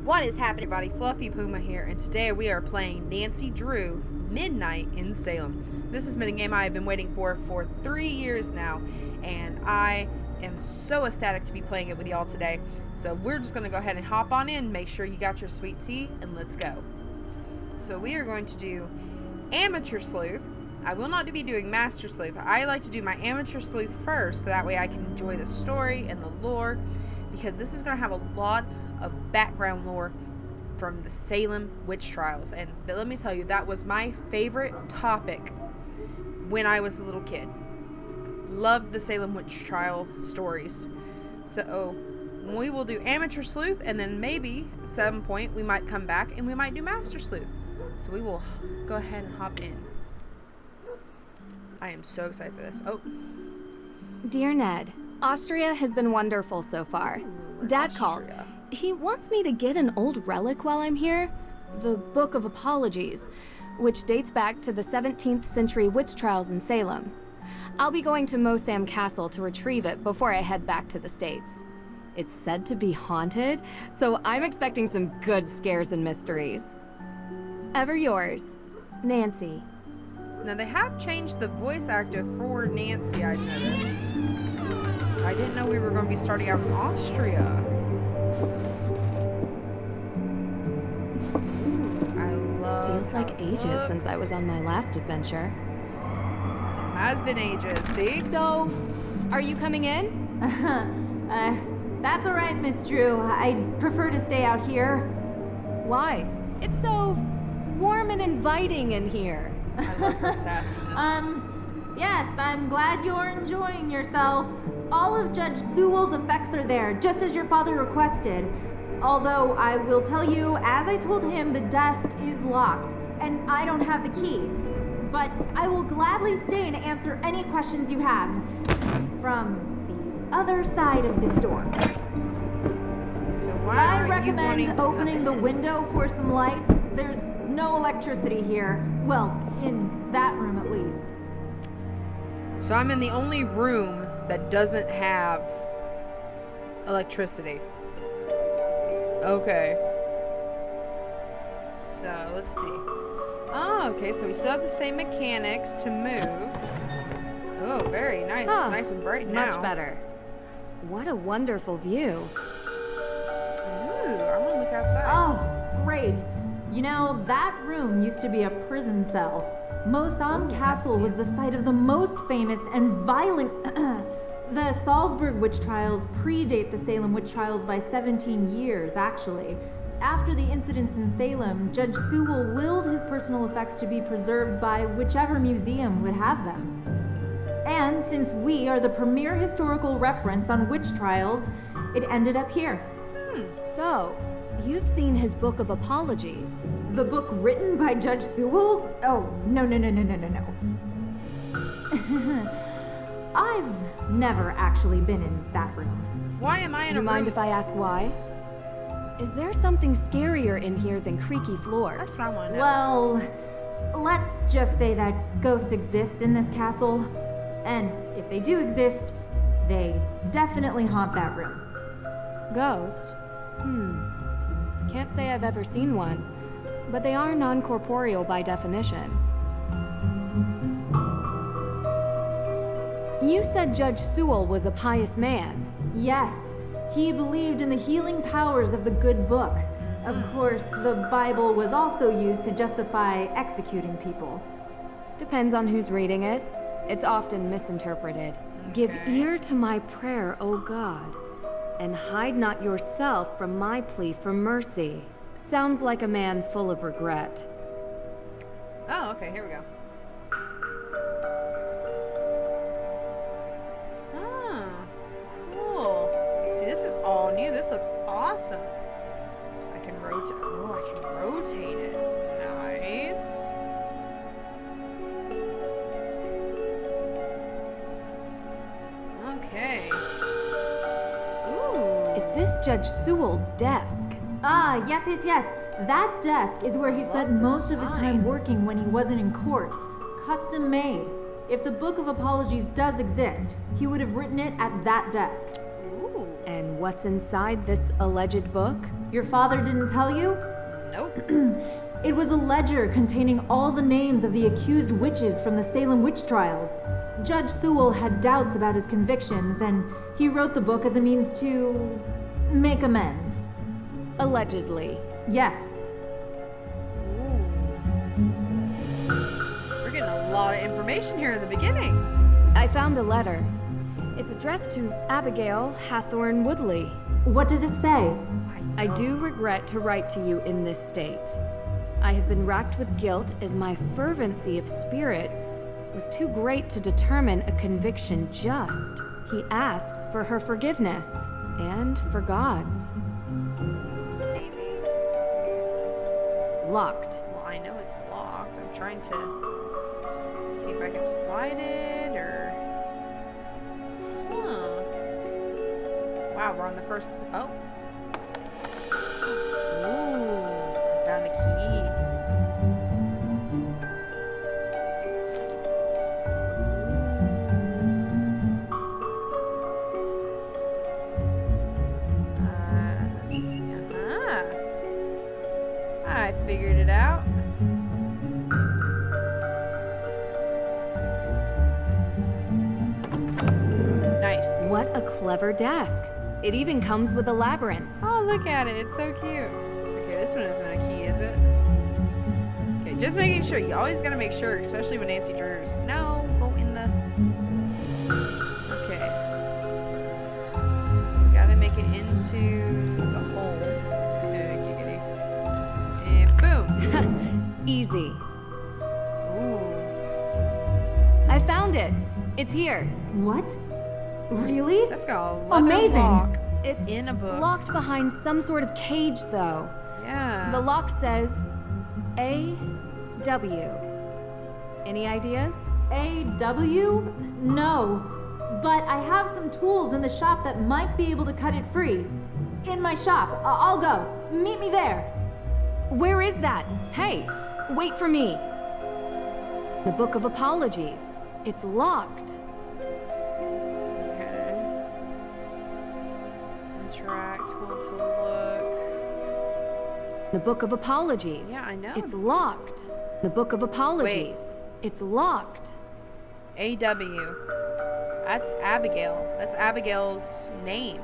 What is happening, everybody? Fluffy Puma here, and today we are playing Nancy Drew Midnight in Salem. This has been a game I have been waiting for 3 years now, and I am so ecstatic to be playing it with y'all today. So we're just going to go ahead and hop on in, make sure you got your sweet tea, and let's go. So we are going to do Amateur Sleuth. I will not be doing Master Sleuth. I like to do my Amateur Sleuth first, so that way I can enjoy the story and the lore, because this is going to have a lot of background lore from the Salem witch trials. And let me tell you, that was my favorite topic when I was a little kid. Loved the Salem witch trial stories. So we will do Amateur Sleuth, and then maybe at some point we might come back and we might do Master Sleuth. So we will go ahead and hop in. I am so excited for this. Oh. Dear Ned, Austria has been wonderful so far. Dad called. He wants me to get an old relic while I'm here, the Book of Apologies, which dates back to the 17th century witch trials in Salem. I'll be going to Mosam Castle to retrieve it before I head back to the States. It's said to be haunted, so I'm expecting some good scares and mysteries. Ever yours, Nancy. Now they have changed the voice actor for Nancy, I've noticed. I didn't know we were going to be starting out in Austria. Feels like ages since I was on my last adventure. It has been ages, see? So, are you coming in? That's all right, Miss Drew. I'd prefer to stay out here. Why? It's so warm and inviting in here. I love her sassiness. Yes, I'm glad you're enjoying yourself. All of Judge Sewell's effects are there, just as your father requested. Although I will tell you, as I told him, the desk is locked, and I don't have the key. But I will gladly stay and answer any questions you have from the other side of this door. So why I recommend opening the window for some light. There's no electricity here. Well, in that room at least. So I'm in the only room that doesn't have electricity. Okay. So, let's see. Oh, okay, so we still have the same mechanics to move. Oh, very nice. It's nice and bright now. Much better. What a wonderful view. Ooh, I want to look outside. Oh, great. You know, that room used to be a prison cell. Mosam Castle was the site of the most famous and violent... The Salzburg witch trials predate the Salem witch trials by 17 years, actually. After the incidents in Salem, Judge Sewell willed his personal effects to be preserved by whichever museum would have them. And since we are the premier historical reference on witch trials, it ended up here. So, you've seen his Book of Apologies. The book written by Judge Sewell? Oh, no. I've never actually been in that room. Why am I in a room? You mind if I ask why? Is there something scarier in here than creaky floors? That's what I want to know. Well, let's just say that ghosts exist in this castle. And if they do exist, they definitely haunt that room. Ghost? Can't say I've ever seen one, but they are non-corporeal by definition. You said Judge Sewell was a pious man. Yes, he believed in the healing powers of the good book. Of course, the Bible was also used to justify executing people. Depends on who's reading it. It's often misinterpreted. Give ear to my prayer, O God, and hide not yourself from my plea for mercy. Sounds like a man full of regret. Oh, okay, here we go. See, this is all new. This looks awesome. I can rotate. Oh, I can rotate it. Nice. Okay. Ooh. Is this Judge Sewell's desk? Ah, yes. That desk is where he spent most of his time working when he wasn't in court. Custom made. If the Book of Apologies does exist, he would have written it at that desk. And what's inside this alleged book? Your father didn't tell you? Nope. It was a ledger containing all the names of the accused witches from the Salem witch trials. Judge Sewell had doubts about his convictions, and he wrote the book as a means to make amends. Allegedly. Yes. We're getting a lot of information here in the beginning. I found a letter. It's addressed to Abigail Hathorne Woodley. What does it say? I do regret to write to you in this state. I have been racked with guilt as my fervency of spirit was too great to determine a conviction just. He asks for her forgiveness and for God's. Maybe. Locked. Well, I know it's locked. I'm trying to see if I can slide it or. Huh. Wow, we're on the first. Oh. Ooh, I found a key. I figured it out. Nice. What a clever desk. It even comes with a labyrinth. Oh, look at it. It's so cute. Okay, this one isn't a key, is it? Okay, just making sure. You always gotta make sure, especially when Nancy Drew's. No, go in the... Okay. So we gotta make it into the hole. Giggity. And boom. Easy. Ooh. I found it. It's here. What? Really? That's got a leather Amazing. lock It's in a book. locked behind some sort of cage, though. Yeah. The lock says A.W. Any ideas? A.W.? No. But I have some tools in the shop that might be able to cut it free. In my shop. I'll go. Meet me there. Where is that? Hey, wait for me. The Book of Apologies. It's locked. Okay. Interact, hold to look. The Book of Apologies. Yeah, I know. It's locked. The Book of Apologies. It's locked. A.W. That's Abigail. That's Abigail's name.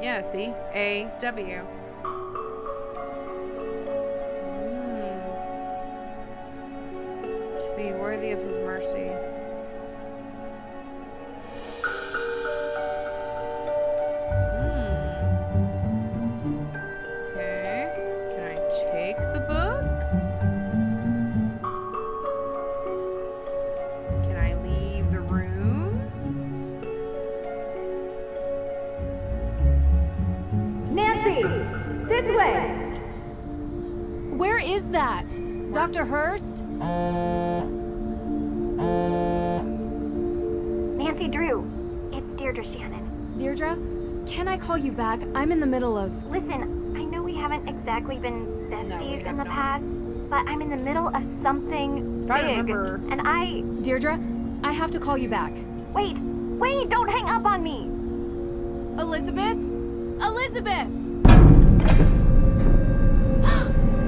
Yeah, see? A.W. To be worthy of his mercy. Okay. Can I take the book? Can I leave the room? Nancy! This way! Where is that? Dr. Hurst? Nancy Drew, it's Deirdre Shannon. Deirdre, can I call you back? I'm in the middle of... Listen, I know we haven't exactly been besties in the have past, but I'm in the middle of something If I big, remember- and I... Deirdre, I have to call you back. Wait, don't hang up on me! Elizabeth? Elizabeth!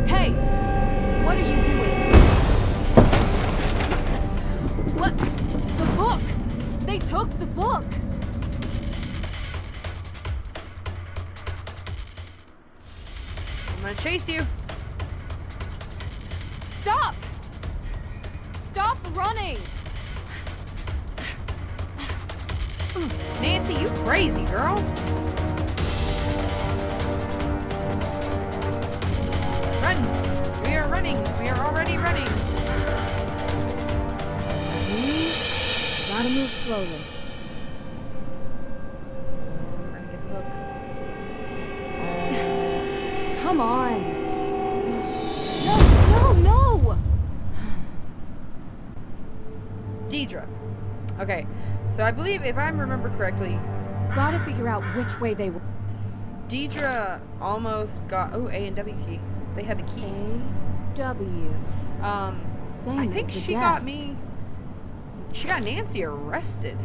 Hey! What are you doing? What? The book! They took the book! I'm gonna chase you. Stop! Stop running! Nancy, you crazy girl. Run! We are running. We are already running. Gotta move slowly. We're gonna get the book. Come on. No! Deidre. Okay, so I believe if I remember correctly, Gotta figure out which way they were. Deidre almost got A and W key. They had the key. A-W. Same I think as the she got desk. me. She got Nancy arrested.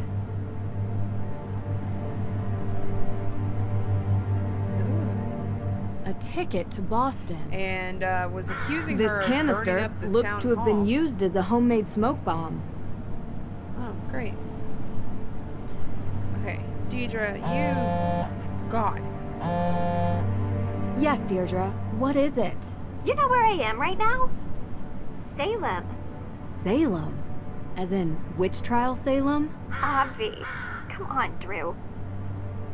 A ticket to Boston. and was accusing This her of burning canister up the looks town to have been hall. used as a homemade smoke bomb. Oh, great. Okay, Deidre, you... God. Yes, Deirdre. What is it? You know where I am right now? Salem. Salem? As in, witch trial Salem? Obvi. Come on, Drew.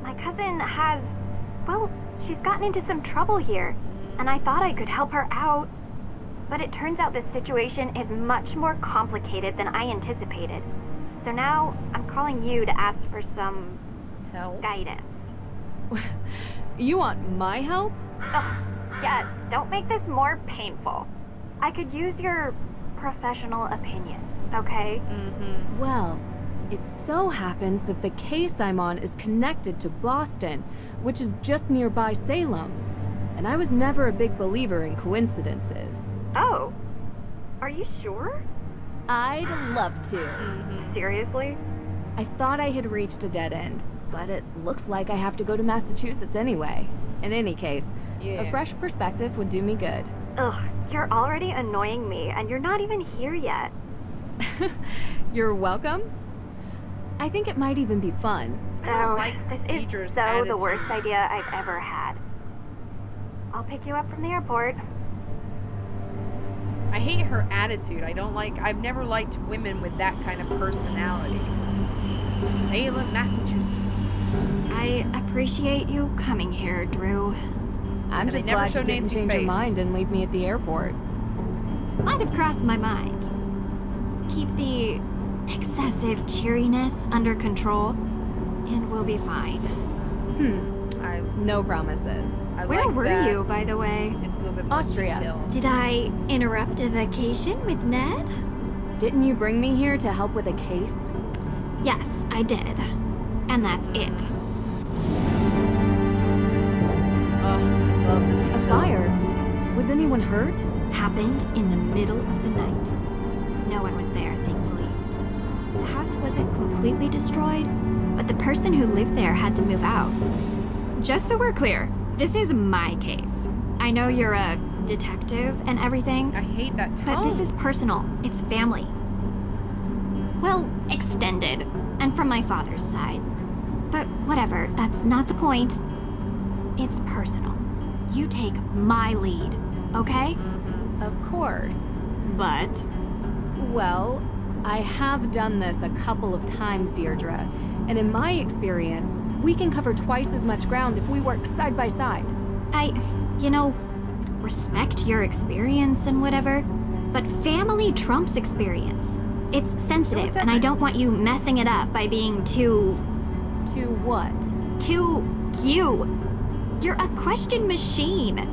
My cousin has... Well, she's gotten into some trouble here, and I thought I could help her out. But it turns out this situation is much more complicated than I anticipated. So now, I'm calling you to ask for some... Help. guidance. You want my help? Ugh, yes, don't make this more painful. I could use your professional opinion, okay? Mm-hmm. Well, it so happens that the case I'm on is connected to Boston, which is just nearby Salem. And I was never a big believer in coincidences. Oh, are you sure? I'd love to. Mm-hmm. Seriously? I thought I had reached a dead end, but it looks like I have to go to Massachusetts anyway. In any case, Yeah. a fresh perspective would do me good. Ugh, you're already annoying me, and you're not even here yet. You're welcome. I think it might even be fun. I don't Oh, like this Deidre's is so attitude. the worst idea I've ever had. I'll pick you up from the airport. I hate her attitude. I've never liked women with that kind of personality. Salem, Massachusetts. I appreciate you coming here, Drew. I'm And they just never glad show you didn't Nancy's change your face. mind and leave me at the airport. Might have crossed my mind. Keep the excessive cheeriness under control, and we'll be fine. I No promises. Where like were that. you, by the way? It's a little bit more Austria. detailed. Did I interrupt a vacation with Ned? Didn't you bring me here to help with a case? Yes, I did. And that's it. Oh, I love the A detail. fire? Was anyone hurt? Happened in the middle of the night. No one was there, thankfully. The house wasn't completely destroyed, but the person who lived there had to move out. Just so we're clear, this is my case. I know you're a detective and everything, I hate that tone. but this is personal. It's family. Well, extended, and from my father's side. But whatever, that's not the point. It's personal. You take my lead, okay? Of course. But Well, I have done this a couple of times, Deirdre. And in my experience, we can cover twice as much ground if we work side by side. respect your experience and whatever, but family trumps experience. It's sensitive, and I doesn't. don't want you messing it up by being too To what? you. You're a question machine.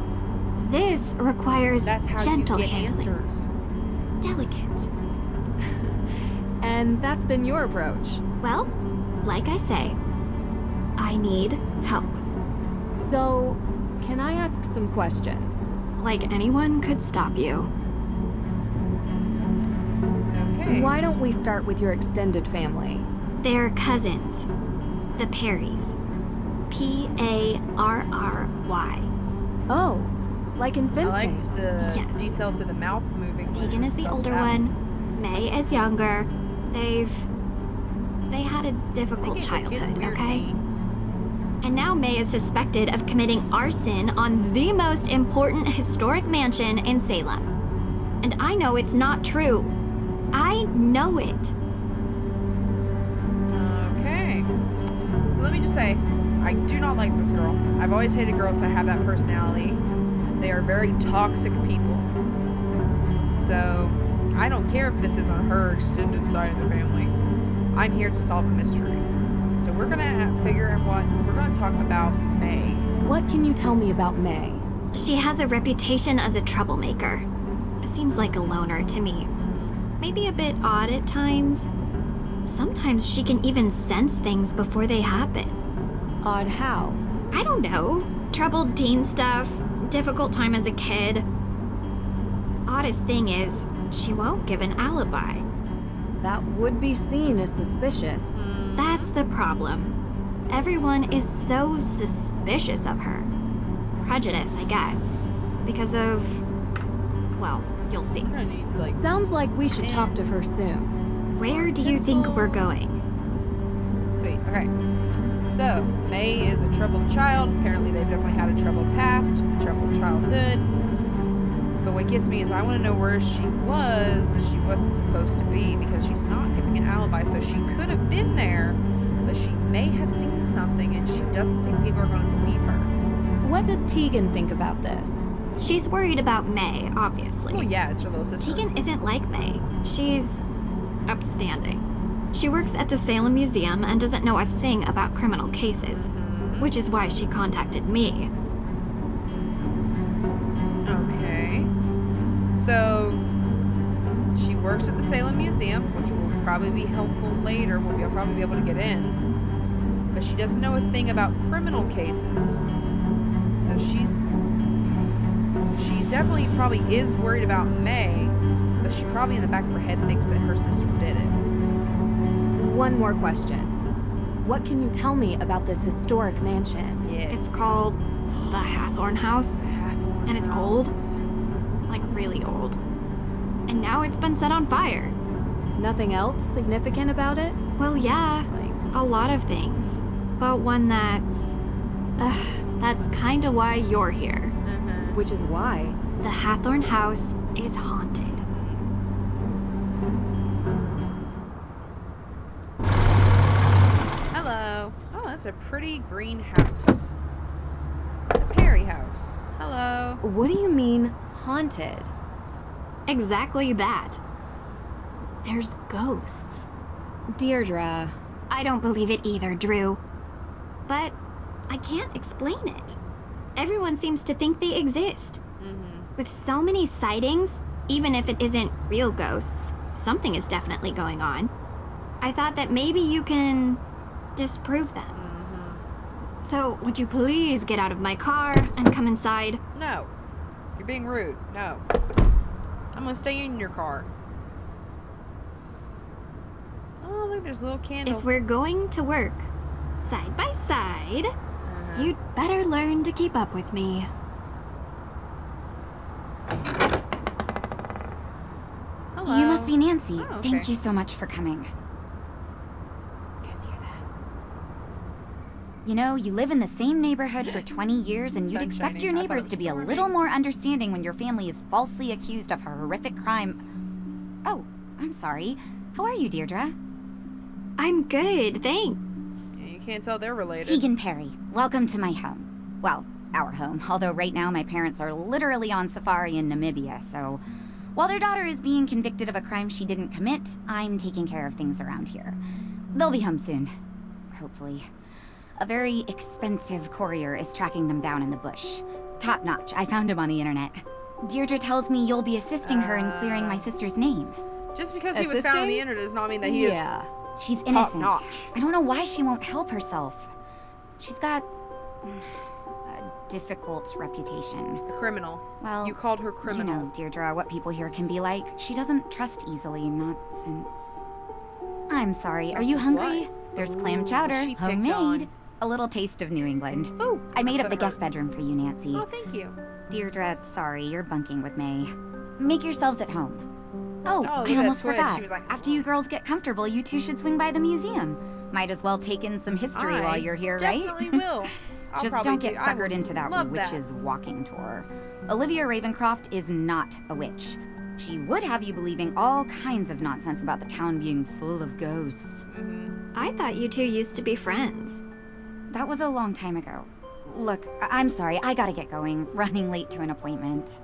This requires That's how gentle you get handling. answers. Delicate. And that's been your approach. Well, like I say, I need help. So, can I ask some questions? Like anyone could stop you. Okay. Why don't we start with your extended family? They're cousins. The Perrys. P-A-R-R-Y. Oh, like in I fencing. liked the Yes. detail to the mouth moving. when Tegan it is the spelled older it out. one. May is younger. They had a They difficult gave the kids childhood, weird okay? names. And now May is suspected of committing arson on the most important historic mansion in Salem. And I know it's not true. I know it. Okay. So let me just say, I do not like this girl. I've always hated girls that have that personality. They are very toxic people. So, I don't care if this is on her extended side of the family. I'm here to solve a mystery. So we're gonna figure out we're gonna talk about May. What can you tell me about May? She has a reputation as a troublemaker. Seems like a loner to me. Maybe a bit odd at times. Sometimes she can even sense things before they happen. Odd how? I don't know. Troubled teen stuff, difficult time as a kid. Oddest thing is, she won't give an alibi. That would be seen as suspicious. That's the problem. Everyone is so suspicious of her. prejudice, I guess. Because of... well, you'll see. I'm gonna need, like, Sounds like we should talk to her soon. Where do you think we're going? sweet. Okay. So, May is a troubled child. Apparently, they've definitely had a troubled past, a troubled childhood. But what gets me is I want to know where she was that she wasn't supposed to be, because she's not giving an alibi. So she could have been there, but she may have seen something and she doesn't think people are going to believe her. What does Tegan think about this? She's worried about May, obviously. Well, yeah, it's her little sister. Tegan isn't like May. She's upstanding. She works at the Salem Museum and doesn't know a thing about criminal cases, which is why she contacted me. Okay. So, she works at the Salem Museum, which will probably be helpful later. We'll probably be able to get in. But she doesn't know a thing about criminal cases. So she definitely probably is worried about May, but she probably in the back of her head thinks that her sister did it. One more question. What can you tell me about this historic mansion? Yes. It's called the Hathorn House, Hathorn and it's old. House. Like really old. And now it's been set on fire. Nothing else significant about it? Well, yeah, Like, a lot of things. But one that's kinda why you're here. Which is why. The Hathorn House is haunted. Hello. Oh, that's a pretty green house. A Perry house. Hello. What do you mean, haunted? Exactly that. There's ghosts. Deirdre. I don't believe it either, Drew. But I can't explain it. Everyone seems to think they exist. With so many sightings, even if it isn't real ghosts, something is definitely going on. I thought that maybe you can disprove them. So, would you please get out of my car and come inside? No. You're being rude. No. I'm gonna stay in your car. Oh, look, there's a little candle. If we're going to work side by side, you'd better learn to keep up with me. Hello. You must be Nancy. Oh, okay. Thank you so much for coming. You guys hear that? You know, you live in the same neighborhood for 20 years, and you'd Sun expect shining. your I thought neighbors it to was be a storming. little more understanding when your family is falsely accused of a horrific crime. Oh, I'm sorry. How are you, Deirdre? I'm good, thanks. Yeah, you can't tell they're related. Tegan Perry. Welcome to my home. Well, our home. Although right now my parents are literally on safari in Namibia, so while their daughter is being convicted of a crime she didn't commit, I'm taking care of things around here. They'll be home soon. Hopefully. A very expensive courier is tracking them down in the bush. Top notch. I found him on the internet. Deirdre tells me you'll be assisting her in clearing my sister's name. Just because he was found on the Assisting? internet does not mean that he Yeah. She's innocent. notch. I don't know why she won't help herself. She's got a difficult reputation. is a criminal. Well, You called her criminal. You know, Deirdre, what people here can be like. She doesn't trust easily, not since... I'm sorry, are you since hungry? what? There's clam chowder, she picked homemade. on. A little taste of New England. Ooh, I made my up the foot guest hurt. bedroom for you, Nancy. Oh, thank you. Deirdre, sorry, you're bunking with May. Make yourselves at home. Oh, look I at that almost twist. forgot. She was like, After you girls get comfortable, you two should swing by the museum. Might as well take in some history while you're here, right? Definitely will. I'll Just probably don't get do- I suckered would into that love witch's walking tour. Olivia Ravencroft is not a witch. She would have you believing all kinds of nonsense about the town being full of ghosts. I thought you two used to be friends. That was a long time ago. Look, I'm sorry, I gotta get going. Running late to an appointment.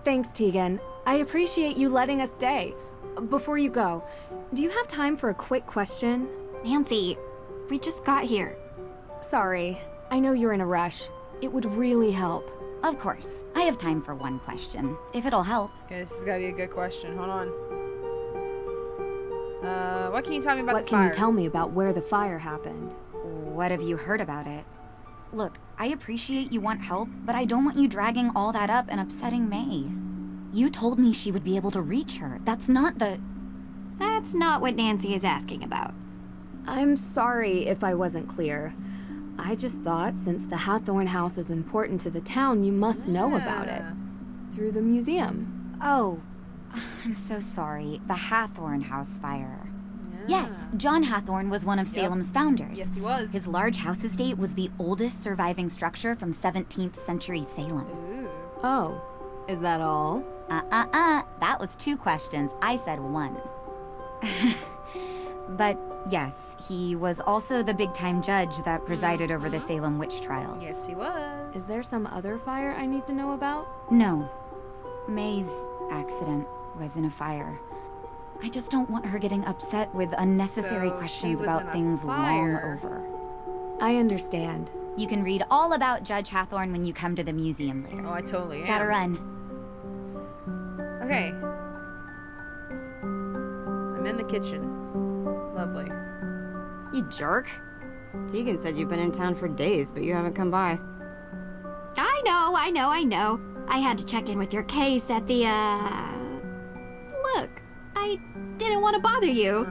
Thanks, Tegan. I appreciate you letting us stay. Before you go, do you have time for a quick question? Nancy, we just got here. Sorry, I know you're in a rush. It would really help. Of course, I have time for one question, if it'll help. Okay, this has got to be a good question. Hold on. What can you tell me about What the can fire? you tell me about where the fire happened? What have you heard about it? Look, I appreciate you want help, but I don't want you dragging all that up and upsetting May. You told me she would be able to reach her. That's not the... That's not what Nancy is asking about. I'm sorry if I wasn't clear. I just thought since the Hathorn house is important to the town, you must know about it. Through the museum. Oh, I'm so sorry. The Hathorn House fire. Yes, John Hathorn was one of Salem's founders. Yes, he was. His large house estate was the oldest surviving structure from 17th century Salem. Ooh. Oh, is that all? That was 2 questions. I said 1. But yes, he was also the big-time judge that presided over the Salem witch trials. Yes, he was. Is there some other fire I need to know about? No. May's accident was in a fire. I just don't want her getting upset with unnecessary So she questions was in about a things fire. long over. I understand. You can read all about Judge Hathorn when you come to the museum later. Oh, I totally am. Gotta run. Okay. I'm in the kitchen. Lovely. You jerk. Tegan said you've been in town for days, but you haven't come by. I know. I had to check in with your case at the, Look, I didn't want to bother you.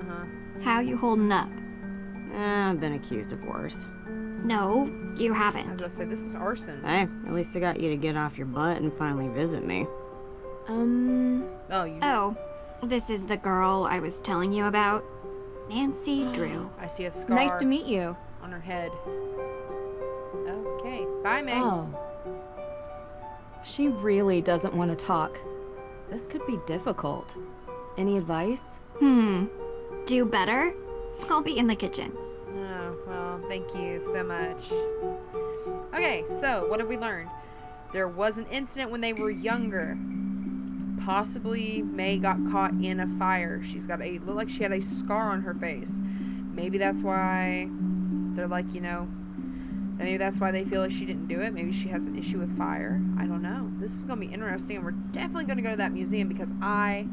How you holding up? I've been accused of worse. No, you I was haven't. gonna say, this is arson. Hey, at least I got you to get off your butt and finally visit me. Oh, you. Oh, this is the girl I was telling you about. Nancy Drew. I see a scar Nice to meet you. on her head. Okay. Bye, May. Oh. She really doesn't want to talk. This could be difficult. Any advice? Do better? I'll be in the kitchen. Oh, well, thank you so much. Okay, so what have we learned? There was an incident when they were younger. Possibly May got caught in a fire. She's got looked like she had a scar on her face. Maybe that's why they're like, maybe that's why they feel like she didn't do it. Maybe she has an issue with fire. I don't know. This is going to be interesting, and we're definitely going to go to that museum because I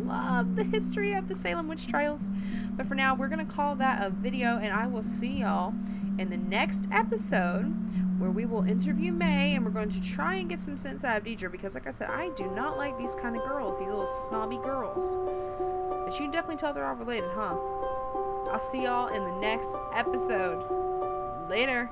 love the history of the Salem witch trials. But for now, we're going to call that a video, and I will see y'all in the next episode where we will interview May, and we're going to try and get some sense out of Deidre because, like I said, I do not like these kind of girls, these little snobby girls. But you can definitely tell they're all related, huh? I'll see y'all in the next episode. Later.